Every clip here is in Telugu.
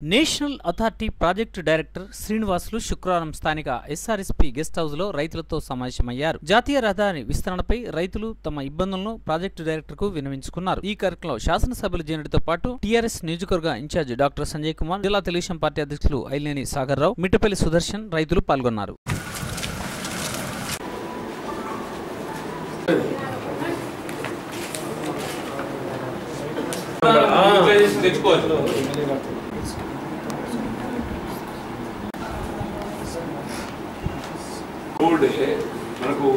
National authority project director Srinivasulu శుక్రవారం స్థానిక ఎస్ఆర్ఎస్పీ గెస్ట్ హౌస్ లో రైతులతో సమావేశమయ్యారు. జాతీయ రహదారి విస్తరణపై రైతులు తమ ఇబ్బందులను ప్రాజెక్టు డైరెక్టర్ కు విన్నవించుకున్నారు. ఈ కార్యక్రమంలో శాసనసభ్యులు జేనుడితో పాటు టీఆర్ఎస్ నియోజకవర్గ ఇన్ఛార్జ్ డాక్టర్ సంజయ్ కుమార్, జిల్లా తెలుగుదేశం పార్టీ అధ్యక్షులు ఐలేని సాగర్ రావు, మిట్టపల్లి సుదర్శన్ రైతులు పాల్గొన్నారు. మనకు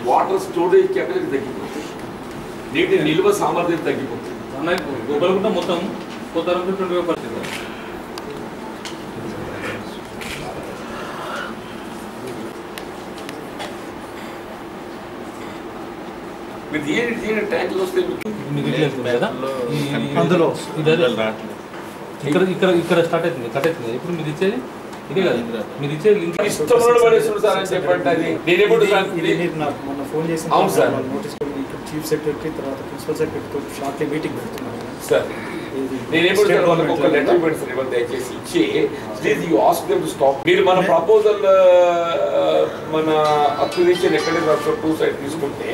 వాటర్ స్టోరేజ్ కెపాసిటీ తగ్గిపోతుంది, నీటి నిల్వ సామర్థ్యం తగ్గిపోతుంది. గోపాలగుంట మొత్తం కొత్త 20% మీరు ట్యాంకులు వస్తే అందులో ఇక్కడ స్టార్ట్ అవుతుంది, కట్ అవుతుంది. ఇప్పుడు మీరు ఇచ్చేది ఇదే కదా, మీరు ఇచ్చేది లింక్ అవును సార్. చీఫ్ సెక్రటరీ తర్వాత ప్రిన్సిపల్ సెక్రటరీతో షార్ట్లీ మీటింగ్ పెడుతున్నాను సార్. ఒక లెటర్ పెడతారు, ఇవ్వండి దయచేసి ఇచ్చి please you ask them to stop. మీరు మన ప్రపోజల్ మన అక్విజిషన్ ఎక్కడైనా టూ సైడ్ తీసుకుంటే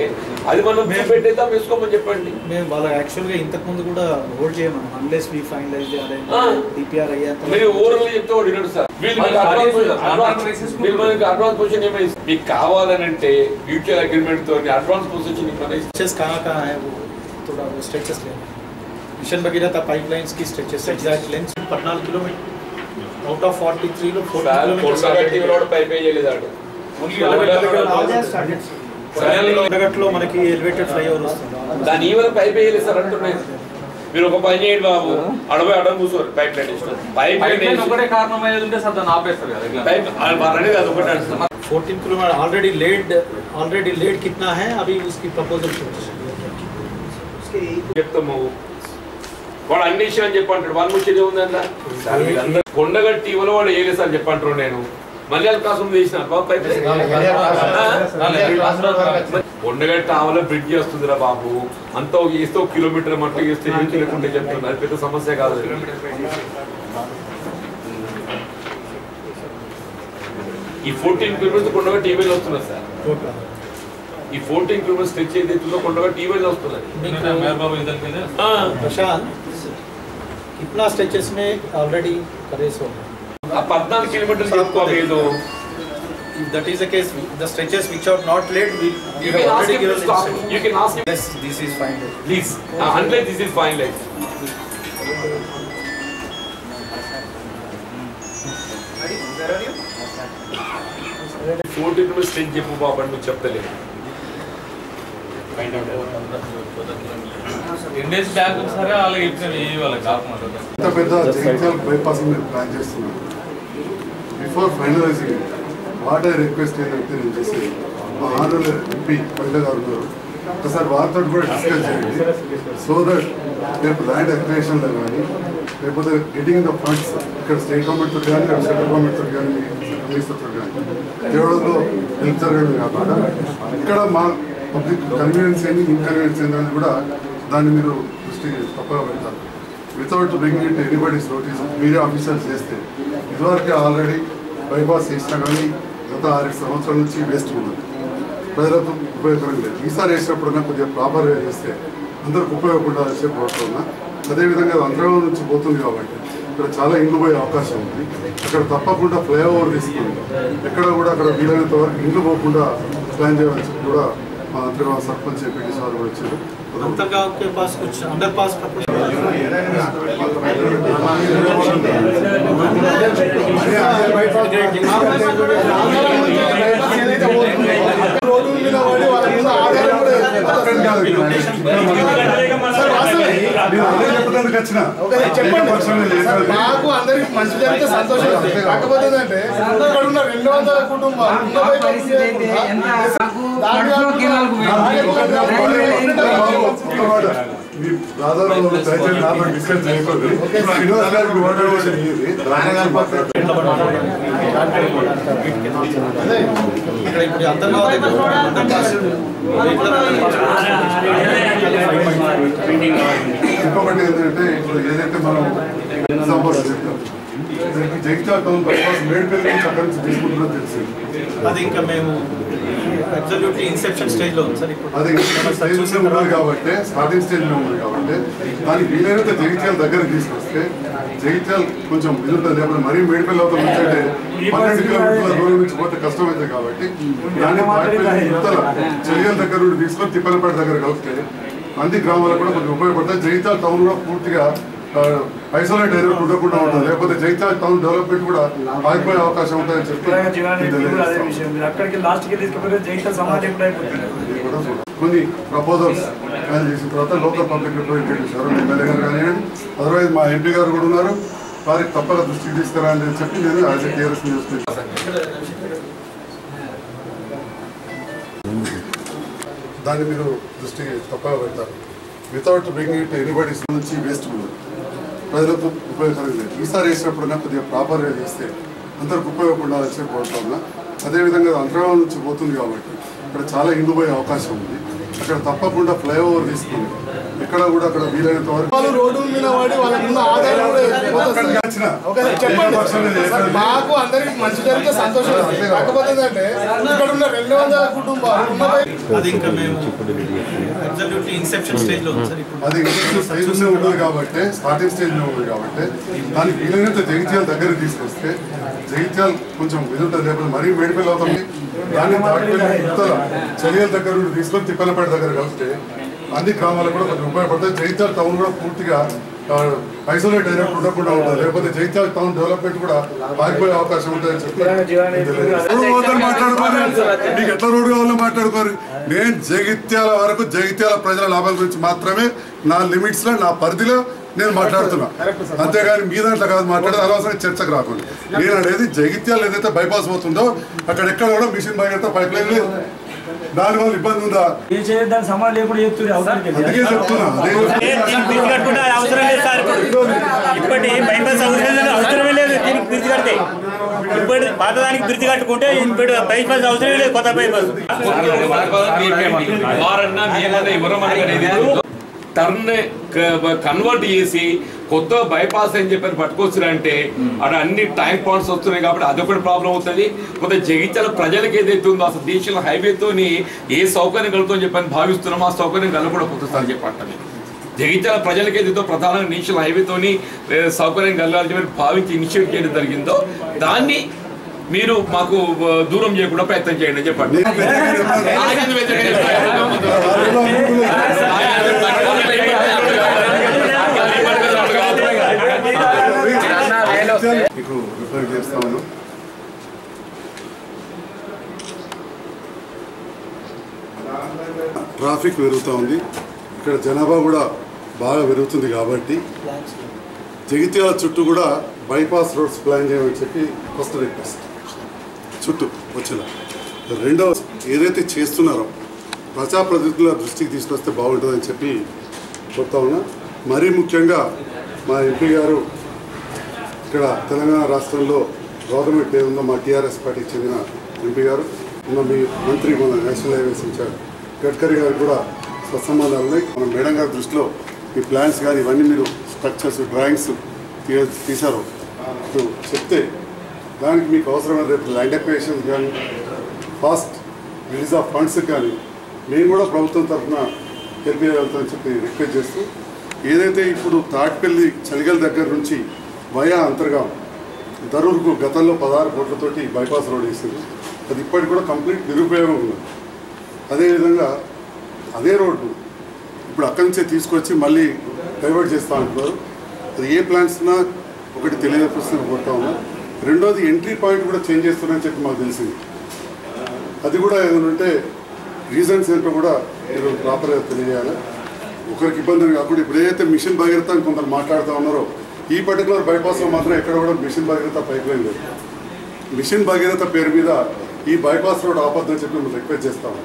అది మనం పెట్టేద్దాం, వేసుకోమని చెప్పండి. మేము వాళ్ళ యాక్చువల్గా ఇంతకు ముందు కూడా హోల్డ్ చేయమని అన్లెస్ వి ఫైనలైజ్ డిపిఆర్ అయ్యాక మీరు ఓవరాల్ చెప్తే వాడు వినడు సార్. అడ్వాన్స్ పొజిషన్ ఏమైంది మీకు కావాలనంటే మ్యూచువల్ అగ్రిమెంట్ తో అడ్వాన్స్ పొజిషన్ थोड़ा वो स्ट्रेचेस लेना मिशन भगीरथ पाइपलाइंस की stretches exact length 14 kilometre out of 43 లో 40 కిలోమీటర్ రోడ్ పైప్ చేయలేదాడు. నగట్లో మనకి ఎలివేటెడ్ ఫ్లైఓవర్ వస్తుంది, దాని ఈవెన్ పైప్ వేయలేదు సార్ అంటున్నాయి. మీరు ఒక పని చేయండి బాబు, అడవి అడ్డం కూర్చోరు పైప్ లైన్ పైప్ ఒకటే కారణం అయ్యేది ఉంటే సార్ దాన్ని ఆపేస్తారు కదా. పైప్ అనేది అది ఒకటి అంటున్నారు. 14 किलोमीटर ऑलरेडी लेड कितना है अभी उसकी प्रपोजल చెప్తాము. వాడు అన్ని విషయం అని చెప్పంటాడు, వాళ్ళు ముచ్చేది ఉందంట. కొండగట్టి ఇవ్వలో వాడు ఏలేదు సార్ చెప్పంటారు. నేను మలయాళ క్లాస్ చేసిన కొండగట్టి ఆవలో బ్రిడ్జ్ చేస్తుందిరా బాబు, అంతా వేస్తే 1 కిలోమీటర్ మట్టి వేస్తే లేకుంటే చెప్తున్నారు. అది పెద్ద సమస్య కాదు. ఈ 14 కిలోమీటర్స్ కొండగట్టి ఈవెల్ వస్తున్నారు సార్. ఈ 14 కిలోమీటర్స్ స్ట్రెచ్ ఏదైతుందో కొండగట్టి ఈవెల్ వస్తున్నారు. कितना स्ट्रेचेस में ऑलरेडी करे सो ఆ 14 కిలోమీటర్స్ చెప్పుకోలేదు. if that is the case the stretches which are not laid you can ask him to stop. You can ask him. yes this is fine Please unless this is fine like 14 kilometres stretch చెప్పు బాబు అని నువ్వు చెప్తలేదు. సరే వాళ్ళకి వాళ్ళకి కాకుండా ఇంత పెద్ద జగిత్యాల బైపాస్ మీరు ప్లాన్ చేస్తున్నారు. Before finalising what I request ఏంటంటే నేను చేసి మా ఆనరబుల్ ఎంపీ పంట గారు ఉన్నారు, ఒకసారి వారితో కూడా డిస్కస్ చేయండి. సో దట్ రేపు ల్యాండ్ అక్విజిషన్లో కానీ లేకపోతే గెటింగ్ ద ఫండ్స్ ఇక్కడ స్టేట్ గవర్నమెంట్తో కానీ సెంట్రల్ గవర్నమెంట్తో కానీ మినిస్టర్తో కానీ తేవడంలో హెల్ప్ జరగడం కాకుండా ఇక్కడ మా పబ్లిక్ కన్వీనియన్స్ ఏంటి ఇన్కన్వీనియన్స్ ఏంటి అనేది కూడా దాన్ని మీరు దృష్టి తప్పగా పెడతారు. Without bringing it anybody's notice మీరే ఆఫీసర్స్ చేస్తే ఇదివరకే ఆల్రెడీ బైపాస్ చేసినా కానీ గత 6 సంవత్సరాల నుంచి వేస్ట్ ఉన్నది, ప్రజలకు ఉపయోగకరం లేదు. ఈసారి వేసినప్పుడన్నా కొద్దిగా ప్రాపర్గా చేస్తే అందరికి ఉపయోగపడా వచ్చే పోతున్నా. అదేవిధంగా అంతరం నుంచి పోతుంది కాబట్టి ఇక్కడ చాలా ఇండ్లు పోయే అవకాశం ఉంది. అక్కడ తప్పకుండా ఫ్లైఓవర్ తీసుకుంది, ఎక్కడ కూడా అక్కడ వీలైనంత వరకు ఇండ్లు పోకుండా ప్లాన్ చేయవలసి కూడా మా అంతర్గామ సర్పంచ్ ఎంపీటీ సార్ కూడా వచ్చారు. अंतरगांव के पास कुछ अंडरपास మాకు అందరికి మంచి జరిగితే సంతోషం. కాకపోతే అంటే ఇక్కడ ఉన్న 200 కుటుంబాలు రాధారావు దయచేసి నాతో డిస్కస్ చేయకూడదు. శ్రీనివాస్ గారికి ఓటర్ ఇంకొకటి ఏంటంటే ఇప్పుడు ఏదైతే మనం ఎగ్జాంపుల్స్ చెప్తాం జగిత్యాల టౌన్ బైపాస్ మేడ్పల్లి నుంచి అక్కడి నుంచి తీసుకుంటున్నది తెలిసింది. అది ఇంకా మేము అబ్సల్యూట్లీ ఇన్సెప్షన్ స్టేజ్ లో ఉంది సార్. ఇప్పుడు అది స్టేజ్ ఉంది కాబట్టి స్టార్టింగ్ స్టేజ్ లో ఉంది కాబట్టి దానికి వీలైనంత జగిత్యాల దగ్గర తీసుకొస్తే జగిత్యాల కొంచెం ఎదుగుతుంది. లేకపోతే మరీ మేడ్పల్లి అవుతాం అంటే 12 కిలోమీటర్ల దూరం నుంచి పోతే కష్టమైంది కాబట్టి దాన్ని ఉత్తర చెలియల దగ్గర నుండి తీసుకొని తిప్పలపేట దగ్గర కలిపితే అన్ని గ్రామాలకు కూడా కొంచెం ఉపయోగపడతాయి. జగిత్యాల టౌన్ కూడా పూర్తిగా ఐసోలేట్ ఏరియా ఉండకుండా ఉంటుంది. లేకపోతే జగిత్యాల టౌన్ డెవలప్మెంట్ కూడా ఆగిపోయే అవకాశం ఉంటుందని చెప్పి కొన్ని ప్రపోజల్స్ ఆయన చేసిన తర్వాత లోకల్ పబ్లిక్ రిప్రజెంటేటివ్స్ ఎవరు ఎమ్మెల్యే గారు కానివ్వండి, అదర్వైజ్ మా ఎంపీ గారు కూడా ఉన్నారు, వారికి తప్పక దృష్టికి తీసుకురా అని చెప్పి నేను యాజ్ ఎ టీఆర్ఎస్ చేస్తున్నాను. దాన్ని మీరు దృష్టికి తప్పగా పెడతారు. వితౌట్ బ్రింగింగ్ ఇట్ ఎనీబడీస్ నుంచి వేస్ట్ ప్రజలకు ఉపయోగకరం లేదు. ఈసారి వేసినప్పుడు కొద్దిగా ప్రాపర్గా చేస్తే అందరికి ఉపయోగపడాలని చెప్పి కోరుతున్నా. అదేవిధంగా అంతరాల నుంచి పోతుంది కాబట్టి ఇక్కడ చాలా ఇందు పోయే అవకాశం ఉంది. అక్కడ తప్పకుండా ఫ్లైఓవర్ తీసుకుంది. ఎక్కడ కూడా అక్కడ వీలైనంత వరకు రోడ్డు మీద వాడి వాళ్ళకున్న ఆదాయం మాకు అందరికి మంచి జరిగితే సంతోషం. కాకపోతే ఇక్కడ ఉన్న 200 కుటుంబాలు అది ఇంకా మేము అబ్సల్యూట్లీ ఇన్సెప్షన్ స్టేజ్ లో ఉంది సార్. ఇప్పుడు అది సైజ్ ఉంటుంది కాబట్టి స్టార్టింగ్ స్టేజ్ లో ఉంది కాబట్టి దానికి వీలైనంత జగిత్యాల దగ్గర తీసుకొస్తే జగిత్యాల కొంచెం ఎదుగుతుంది. లేకపోతే మరీ మేడ్పల్లి అవుతుంది. దాన్ని దాటిపోయి ఉత్తర చెలియల దగ్గర నుండి తీసుకొని తిప్పలపేట దగ్గర కలిపితే అన్ని గ్రామాలకు కూడా కొంచెం ఉపయోగపడతాయి. జగిత్యాల టౌన్ కూడా పూర్తిగా ఐసోలేట్ ఏరియా ఉండకుండా ఉంటుంది. లేకపోతే జగిత్యాల టౌన్ డెవలప్మెంట్ కూడా ఆగిపోయే అవకాశం ఉంటుందని చెప్పి మాట్లాడుకోరు. మీకు ఎట్లా రోడ్డు కావాలో మాట్లాడుకోరు. నేను జగిత్యాల వరకు జగిత్యాల ప్రజల లాభాల గురించి మాత్రమే నా లిమిట్స్ లో నా పరిధిలో నేను మాట్లాడుతున్నా. అంతేగాని మీ దాంట్లో కాదు మాట్లాడేది. అనవసరంగా చర్చకు రాకుండా నేను అనేది జగిత్యాల ఏదైతే బైపాస్ పోతుందో అక్కడ ఎక్కడ కూడా మిషన్ భగీరథ పైప్ లైన్ లేదు. దానివల్ల ఇబ్బంది ఉందా? అందుకే చెప్తున్నా. ఇప్పటి బైపాస్ అవసరమే లేదు. దీనికి బ్రిడ్జ్ కడితే ఇప్పటి పాతదానికి బ్రిడ్జ్ కట్టుకుంటే ఇప్పుడు బైపాస్ అవసరం లేదు. కొత్త బైపాస్ టర్న్ కన్వర్ట్ చేసి కొత్త బైపాస్ అని చెప్పి పట్టుకొచ్చారంటే అక్కడ అన్ని ట్యాంక్ పాయింట్స్ వస్తున్నాయి కాబట్టి అదొకటి ప్రాబ్లం అవుతుంది. కొత్త జగిత్యాల ప్రజలకు ఏదైతే ఉందో అసలు నేషనల్ హైవేతోని ఏ సౌకర్యం కలుగుతుందని చెప్పని భావిస్తున్నామో ఆ సౌకర్యం కలగకూడదు చెప్పండి. జగిత్యాల ప్రజలకు ఏదైతే ప్రధానంగా నేషనల్ హైవేతోని సౌకర్యం కలగాలని చెప్పి భావించి ఇనిషియేట్ చేయడం జరిగిందో దాన్ని మీరు మాకు దూరం చేయకుండా ప్రయత్నం చేయండి అని చెప్పండి. మీకు రిఫర్ చేస్తాను. ట్రాఫిక్ పెరుగుతూ ఉంది. ఇక్కడ జనాభా కూడా బాగా పెరుగుతుంది కాబట్టి జగిత్యాల చుట్టూ కూడా బైపాస్ రోడ్స్ ప్లాన్ చేయమని చెప్పి ఫస్ట్ రిక్వెస్ట్ చుట్టూ వచ్చేలా. రెండవ ఏదైతే చేస్తున్నారో ప్రజాప్రతినిధుల దృష్టికి తీసుకొస్తే బాగుంటుందని చెప్పి చెప్తా ఉన్నా. మరీ ముఖ్యంగా మా ఎంపీ గారు ఇక్కడ తెలంగాణ రాష్ట్రంలో గవర్నమెంట్ ఏముందో మా టీఆర్ఎస్ పార్టీకి చెందిన ఎంపీ గారు ఉన్న మీ మంత్రి మన నేషనల్ హైవేస్ ఇన్ఛార్జ్ గడ్కరీ గారు కూడా సత్సంబంధాలు ఉన్నాయి. మన మేడం గారి దృష్టిలో ఈ ప్లాన్స్ కానీ ఇవన్నీ మీరు స్ట్రక్చర్స్ డ్రాయింగ్స్ తీశారు చెప్తే దానికి మీకు అవసరమైన రేపు ల్యాండ్ అక్విజిషన్ కానీ ఫాస్ట్ రిలీజ్ ఆఫ్ ఫండ్స్ కానీ మేము కూడా ప్రభుత్వం తరఫున హెల్ప్ చేయగలుగుతామని చెప్పి రిక్వెస్ట్ చేస్తూ ఏదైతే ఇప్పుడు తాటిపల్లి చలిగల దగ్గర నుంచి వయా అంతర్గా దరూర్కు గతంలో 16 కోట్లతోటి బైపాస్ రోడ్ వేసింది. అది ఇప్పటికి కూడా కంప్లీట్ నిరుపయోగం ఉంది. అదేవిధంగా అదే రోడ్డు ఇప్పుడు అక్కడి నుంచే తీసుకొచ్చి మళ్ళీ డైవర్ట్ చేస్తూ అంటున్నారు. అది ఏ ప్లాన్స్ ఉన్నా ఒకటి తెలియజేస్తున్నా కోరుతా ఉన్నా. రెండోది ఎంట్రీ పాయింట్ కూడా చేంజ్ చేస్తున్నారని చెప్పి మాకు తెలిసింది. అది కూడా ఏదైనా ఉంటే రీజన్స్ ఏంటో కూడా మీరు ప్రాపర్గా తెలియజేయాలి. ఒకరికి ఇబ్బంది కాకుండా ఇప్పుడు ఏదైతే మిషన్ భగీరథ అని కొందరు మాట్లాడుతూ ఉన్నారో ఈ పర్టికులర్ బైపాస్లో మాత్రం ఎక్కడ కూడా మిషన్ భగీరథ పైప్ లైన్ లేదు. మిషన్ భగీరథ పేరు మీద ఈ బైపాస్ రోడ్ ఆపద్దని చెప్పి మేము రిక్వెస్ట్ చేస్తాము.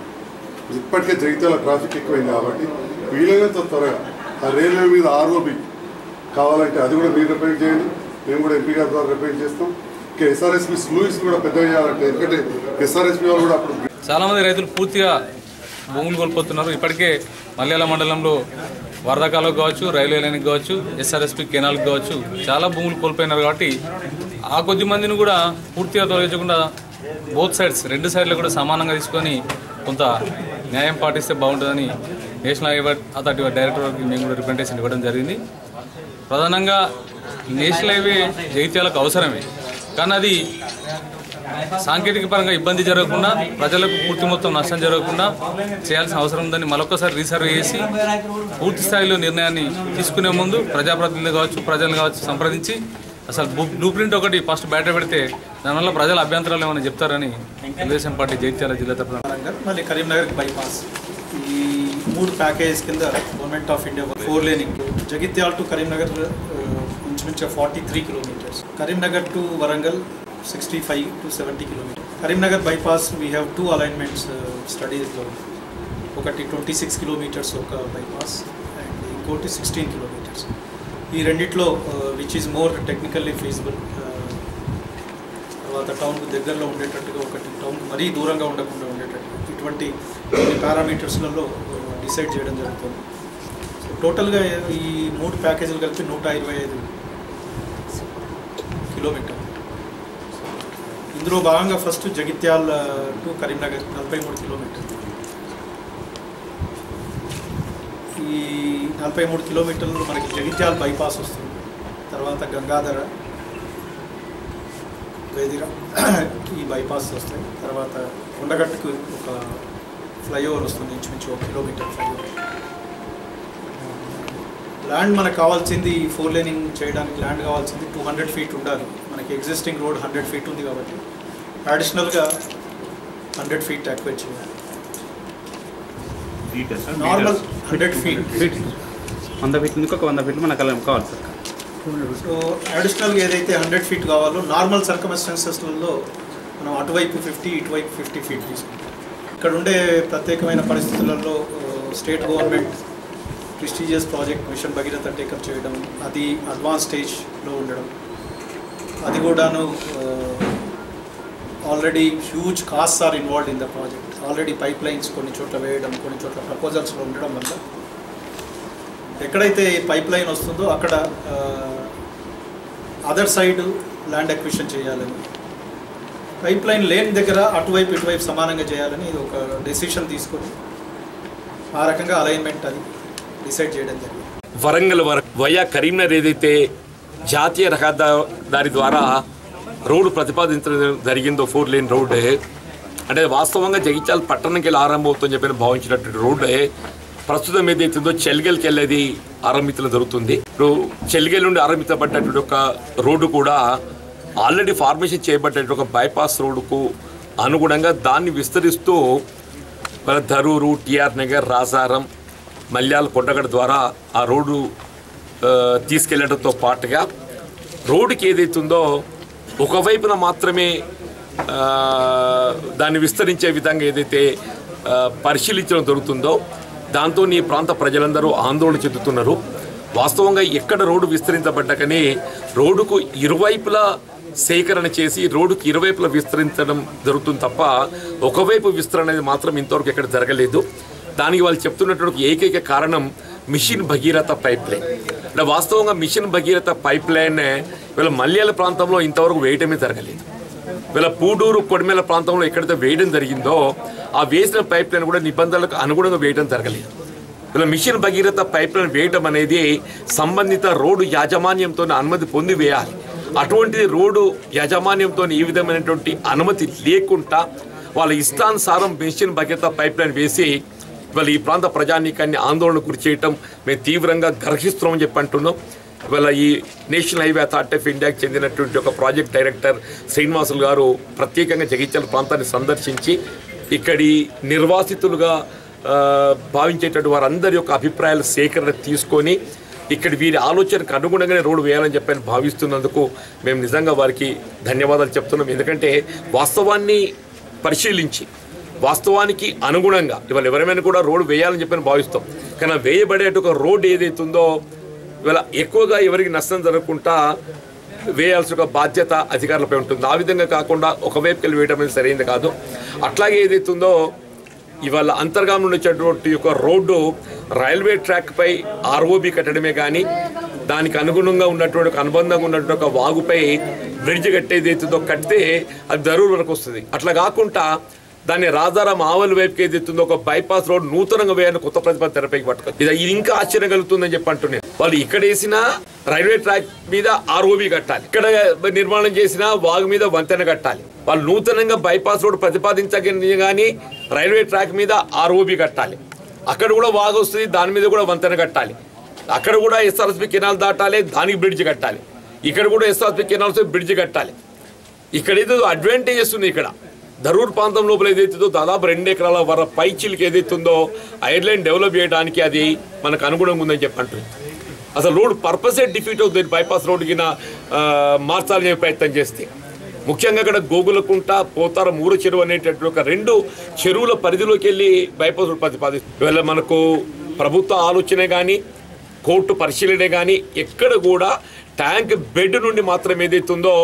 ఇప్పటికే జగిత్యాల ట్రాఫిక్ ఎక్కువైంది కాబట్టి వీలైనంత త్వరగా ఆ రైల్వే మీద ఆర్ఓబి కావాలంటే అది కూడా మీరు రిప్రజెంట్ చేయండి. మేము కూడా ఎంపీ గారి ద్వారా రిప్రజెంట్ చేస్తాం. ఇంకా ఎస్ఆర్ఎస్పీ స్లూయిస్ కూడా పెద్దగా చేయాలంటే ఎందుకంటే ఎస్ఆర్ఎస్పీ వాళ్ళు కూడా అప్పుడు చాలామంది రైతులు పూర్తిగా భూములు కోల్పోతున్నారు. ఇప్పటికే మల్యాల మండలంలో వరదకాలకు కావచ్చు, రైల్వే లైన్కి కావచ్చు, ఎస్ఆర్ఎస్పీ కెనాల్కి కావచ్చు చాలా భూములు కోల్పోయినారు. కాబట్టి ఆ కొద్ది మందిని కూడా పూర్తిగా తొలగించకుండా బోత్ సైడ్స్ 2 సైడ్లు కూడా సమానంగా తీసుకొని కొంత న్యాయం పాటిస్తే బాగుంటుందని నేషనల్ హైవే అథారిటీ డైరెక్టర్కి మేము కూడా రిప్రజెంటేషన్ ఇవ్వడం జరిగింది. ప్రధానంగా నేషనల్ హైవే జగిత్యాలకు అవసరమే, కానీ అది సాంకేతిక పరంగా ఇబ్బంది జరగకుండా ప్రజలకు పూర్తి మొత్తం నష్టం జరగకుండా చేయాల్సిన అవసరం ఉందని మరొకసారి రీసర్వే చేసి పూర్తి స్థాయిలో నిర్ణయాన్ని తీసుకునే ముందు ప్రజాప్రతినిధులు కావచ్చు ప్రజలు కావచ్చు సంప్రదించి అసలు బ్లూ ప్రింట్ ఒకటి ఫస్ట్ బ్యాటర్ పెడితే దానివల్ల ప్రజల అభ్యంతరాలు ఏమైనా చెప్తారని తెలుగుదేశం పార్టీ జగిత్యాల జిల్లా తరఫున. మళ్ళీ కరీంనగర్ బైపాస్ ఈ 3 ప్యాకేజ్ కింద government of India 4 laning Jagtial to Karimnagar ఇంచుమించు 43 kilometres, Karimnagar to Warangal 65 to 70 kilometers. Karimnagar bypass we have 2 alignments studies. ఒకటి 26 kilometers ఒక bypass and ఇంకోటి 16 kilometers. ఈ రెండిట్లో which is more technically feasible. తర్వాత టౌన్కు దగ్గరలో ఉండేటట్టుగా ఒకటి టౌన్ మరీ దూరంగా ఉండకుండా ఉండేటట్టు ఇటువంటి పారామీటర్స్లలో డిసైడ్ చేయడం జరుగుతుంది. సో టోటల్గా ఈ 3 ప్యాకేజీలు కలిపి 125 కిలోమీటర్. ఇందులో భాగంగా ఫస్ట్ జగిత్యాల టు కరీంనగర్ 43 కిలోమీటర్లు. ఈ 43 కిలోమీటర్లు మనకి జగిత్యాల బైపాస్ వస్తుంది, తర్వాత గంగాధర వేదిర ఈ బైపాస్ వస్తాయి, తర్వాత కొండగట్టుకు ఒక ఫ్లైఓవర్ వస్తుంది ఇంచుమించు 1 కిలోమీటర్ ఫ్లైఓవర్. ల్యాండ్ మనకు కావాల్సింది 4 లేనింగ్ చేయడానికి ల్యాండ్ కావాల్సింది 200 feet ఉండాలి. మనకి ఎగ్జిస్టింగ్ రోడ్ 100 feet ఉంది కాబట్టి అడిషనల్గా 100 feet యాక్వేట్ చేయాలి. నార్మల్ 100 feet 100 feet ఇంకొక 100 feet మనకు కావాలి సార్. సో అడిషనల్గా ఏదైతే 100 feet కావాలో నార్మల్ సర్కమ్స్టాన్సెస్లలో మనం అటువైపు 50 ఇటువైపు 50 feet తీసుకుంటాం. ఇక్కడ ఉండే ప్రత్యేకమైన పరిస్థితులలో state government prestigious project mission Bhagiratha take up చేయడం, అది అడ్వాన్స్ స్టేజ్లో ఉండడం, అది కూడాను already huge costs are involved in the project. Already pipe lines కొన్ని చోట్ల వేయడం, కొన్ని చోట్ల ప్రపోజల్స్లో ఉండడం వల్ల ఎక్కడైతే పైప్ లైన్ వస్తుందో అక్కడ అదర్ సైడ్ ల్యాండ్ అక్విజిషన్ చేయాలని, పైప్ లైన్ లేని దగ్గర అటువైపు ఇటువైపు సమానంగా చేయాలని ఇది ఒక డెసిషన్ తీసుకొని ఆ రకంగా అలైన్మెంట్ అది డిసైడ్ చేయడం జరిగింది. వరంగల్ వయా కరీంనగర్ ఏదైతే జాతీయ రహదారి ద్వారా రోడ్డు ప్రతిపాదించడం జరిగిందో 4 lane రోడ్, అంటే వాస్తవంగా జగిత్యాల పట్టణంకి వెళ్ళి ఆరంభమవుతుందని చెప్పి భావించినటువంటి రోడ్డే ప్రస్తుతం ఏదైతుందో చెల్గెల్కి వెళ్ళేది ఆరంభించడం జరుగుతుంది. ఇప్పుడు చెల్గెల్ నుండి ఆరంభించబడ్డటువంటి ఒక రోడ్డు కూడా ఆల్రెడీ ఫార్మేషన్ చేయబడ్డటువంటి ఒక బైపాస్ రోడ్డుకు అనుగుణంగా దాన్ని విస్తరిస్తూ ధరూరు, టిఆర్ నగర్, రాజారం, మల్యాల, కొండగడ ద్వారా ఆ రోడ్డు తీసుకెళ్లడంతో పాటుగా రోడ్డుకి ఏదైతుందో ఒకవైపున మాత్రమే దాన్ని విస్తరించే విధంగా ఏదైతే పరిశీలించడం జరుగుతుందో దాంతో ఈ ప్రాంత ప్రజలందరూ ఆందోళన చెందుతున్నారు. వాస్తవంగా ఎక్కడ రోడ్డు విస్తరించబడ్డాకనే రోడ్డుకు ఇరువైపులా సేకరణ చేసి రోడ్డుకు ఇరువైపులా విస్తరించడం జరుగుతుంది తప్ప ఒకవైపు విస్తరణ అనేది మాత్రం ఇంతవరకు ఎక్కడ జరగలేదు. దానికి వాళ్ళు చెప్తున్నటువంటి ఏకైక కారణం మిషన్ భగీరథ పైప్ లైన్. అంటే వాస్తవంగా మిషన్ భగీరథ పైప్ లైన్ వీళ్ళ మల్యాల ప్రాంతంలో ఇంతవరకు వేయటమే జరగలేదు. వీళ్ళ పూడూరు, కొడిమేల ప్రాంతంలో ఎక్కడైతే వేయడం జరిగిందో ఆ వేసిన పైప్ లైన్ కూడా నిబంధనలకు అనుగుణంగా వేయడం జరగలేదు. వీళ్ళ మిషన్ భగీరథ పైప్ లైన్ వేయటం అనేది సంబంధిత రోడ్డు యాజమాన్యంతో అనుమతి పొంది వేయాలి. అటువంటి రోడ్డు యాజమాన్యంతో ఈ విధమైనటువంటి అనుమతి లేకుండా వాళ్ళ ఇష్టానుసారం మిషన్ భగీరథ పైప్ లైన్ వేసి ఇవాళ ఈ ప్రాంత ప్రజానీకాన్ని ఆందోళన గురి చేయటం మేము తీవ్రంగా గర్హిస్తున్నామని చెప్పి అంటున్నాం. ఇవాళ ఈ నేషనల్ హైవే అథారిటీ ఆఫ్ ఇండియాకి చెందినటువంటి ఒక ప్రాజెక్ట్ డైరెక్టర్ శ్రీనివాసులు గారు ప్రత్యేకంగా జగిత్యాల ప్రాంతాన్ని సందర్శించి ఇక్కడి నిర్వాసితులుగా భావించేటటువంటి వారందరి యొక్క అభిప్రాయాల సేకరణ తీసుకొని ఇక్కడ వీరి ఆలోచనకు అనుగుణంగానే రోడ్డు వేయాలని చెప్పని భావిస్తున్నందుకు మేము నిజంగా వారికి ధన్యవాదాలు చెప్తున్నాం. ఎందుకంటే వాస్తవాన్ని పరిశీలించి వాస్తవానికి అనుగుణంగా ఇవాళ ఎవరైనా కూడా రోడ్డు వేయాలని చెప్పని భావిస్తాం. కానీ వేయబడే ఒక రోడ్డు ఏదైతుందో ఇవాళ ఎక్కువగా ఎవరికి నష్టం జరగకుండా వేయాల్సిన ఒక బాధ్యత అధికారులపై ఉంటుంది. ఆ విధంగా కాకుండా ఒకవైపుకి వెళ్ళి వేయడం అనేది సరైనది కాదు. అట్లాగే ఏదైతుందో ఇవాళ అంతర్గామంలో వచ్చేటువంటి ఒక రోడ్డు రైల్వే ట్రాక్పై ఆర్ఓబి కట్టడమే కానీ దానికి అనుగుణంగా ఉన్నటువంటి అనుబంధంగా ఉన్నటువంటి ఒక వాగుపై బ్రిడ్జ్ కట్టేది అవుతుందో కడితే అది దరూర్ వరకు వస్తుంది. అట్లా కాకుండా దాన్ని రాజారాం ఆవలి వైపుకి ఏదైతుందో ఒక బైపాస్ రోడ్ నూతనంగా వేయాలని కొత్త ప్రతిపాదన తెరపైకి పట్టుకోవచ్చు. ఇది ఇంకా ఆశ్చర్యం కలుగుతుందని చెప్పి అంటున్నాను. వాళ్ళు ఇక్కడ వేసిన రైల్వే ట్రాక్ మీద ఆర్ఓబి కట్టాలి, ఇక్కడ నిర్మాణం చేసిన వాగు మీద వంతెన కట్టాలి. వాళ్ళు నూతనంగా బైపాస్ రోడ్ ప్రతిపాదించగలిగిన కానీ రైల్వే ట్రాక్ మీద ఆర్ఓబి కట్టాలి, అక్కడ కూడా వాగు వస్తుంది, దాని మీద కూడా వంతెన కట్టాలి, అక్కడ కూడా ఎస్ఆర్ఎస్పి కెనాల్ దాటాలి, దానికి బ్రిడ్జ్ కట్టాలి, ఇక్కడ కూడా ఎస్ఆర్ఎస్పి కెనాల్స్ బ్రిడ్జ్ కట్టాలి. ఇక్కడ ఏదో అడ్వాంటేజెస్ ఉంది. ఇక్కడ ధరూర్ ప్రాంతం లోపల ఏదైతుందో దాదాపు 2 ఎకరాల వర పైచిల్కి ఏదైతుందో ఐర్లైన్ డెవలప్ చేయడానికి అది మనకు అనుగుణంగా ఉందని చెప్పంటారు. అసలు రోడ్ పర్పసే డిఫీట్ అవుతుంది. బైపాస్ రోడ్ కింద మార్చాలనే ప్రయత్నం చేస్తే ముఖ్యంగా ఇక్కడ గోగులకుంట పోతారం ఊర చెరువు అనేటటువంటి ఒక 2 చెరువుల పరిధిలోకి వెళ్ళి బైపాస్ రోడ్ ప్రతిపాదిస్తుంది. ఇవాళ మనకు ప్రభుత్వ ఆలోచనే కానీ కోర్టు పరిశీలనే కానీ ఎక్కడ కూడా ట్యాంక్ బెడ్ నుండి మాత్రం ఏదైతుందో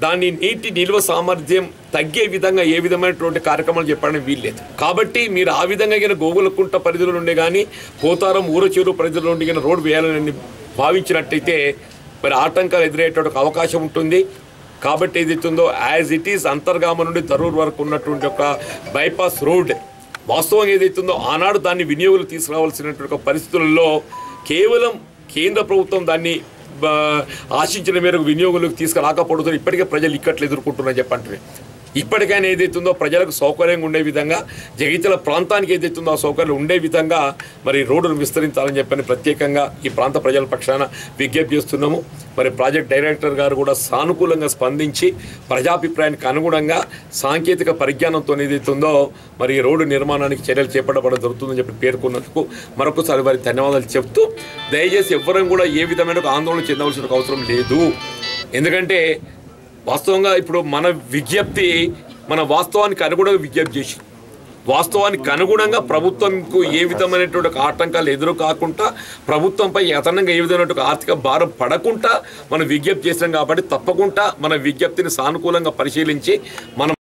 దాని నీటి నిల్వ సామర్థ్యం తగ్గే విధంగా ఏ విధమైనటువంటి కార్యక్రమాలు చెప్పడం వీల్లేదు. కాబట్టి మీరు ఆ విధంగా గోగులకుంట పరిధిలో నుండి కానీ పోతారం ఊర చెరువు పరిధిలో నుండి రోడ్ వేయాలని భావించినట్టయితే మరి ఆటంకాలు ఎదురయ్యేటువంటి అవకాశం ఉంటుంది. కాబట్టి ఏదైతుందో యాజ్ ఇట్ ఈస్ అంతర్గామ నుండి ధరూర్ వరకు ఉన్నటువంటి ఒక బైపాస్ రోడ్ వాస్తవంగా ఏదైతుందో ఆనాడు దాన్ని వినియోగులు తీసుకురావాల్సినటువంటి పరిస్థితులలో కేవలం కేంద్ర ప్రభుత్వం దాన్ని ఆశించిన మేరకు వినియోగులకు తీసుకురాకపోవడంతో ఇప్పటికే ప్రజలు ఇక్కట్లు ఎదుర్కొంటున్నారని చెప్పంటే ఇప్పటికైనా ఏదైతుందో ప్రజలకు సౌకర్యంగా ఉండే విధంగా జగిత్యాల ప్రాంతానికి ఏదైతుందో ఆ సౌకర్యాలు ఉండే విధంగా మరి రోడ్డును విస్తరించాలని చెప్పని ప్రత్యేకంగా ఈ ప్రాంత ప్రజల పక్షాన విజ్ఞప్తి చేస్తున్నాము. మరి ప్రాజెక్ట్ డైరెక్టర్ గారు కూడా సానుకూలంగా స్పందించి ప్రజాభిప్రాయానికి అనుగుణంగా సాంకేతిక పరిజ్ఞానంతో ఏదైతుందో మరి ఈ రోడ్డు నిర్మాణానికి చర్యలు చేపట్టబడడం జరుగుతుందని చెప్పి పేర్కొన్నందుకు మరొకసారి వారికి ధన్యవాదాలు చెప్తూ దయచేసి ఎవ్వరం కూడా ఏ విధమైన ఆందోళన చెందవలసిన అవసరం లేదు. ఎందుకంటే వాస్తవంగా ఇప్పుడు మన విజ్ఞప్తి మన వాస్తవానికి అనుగుణంగా విజ్ఞప్తి చేసి వాస్తవానికి అనుగుణంగా ప్రభుత్వంకు ఏ విధమైనటువంటి ఆటంకాలు ఎదురు కాకుండా ప్రభుత్వంపై అదనంగా ఏ విధమైనటువంటి ఆర్థిక భారం పడకుండా మనం విజ్ఞప్తి చేసాం. కాబట్టి తప్పకుండా మన విజ్ఞప్తిని సానుకూలంగా పరిశీలించి మనం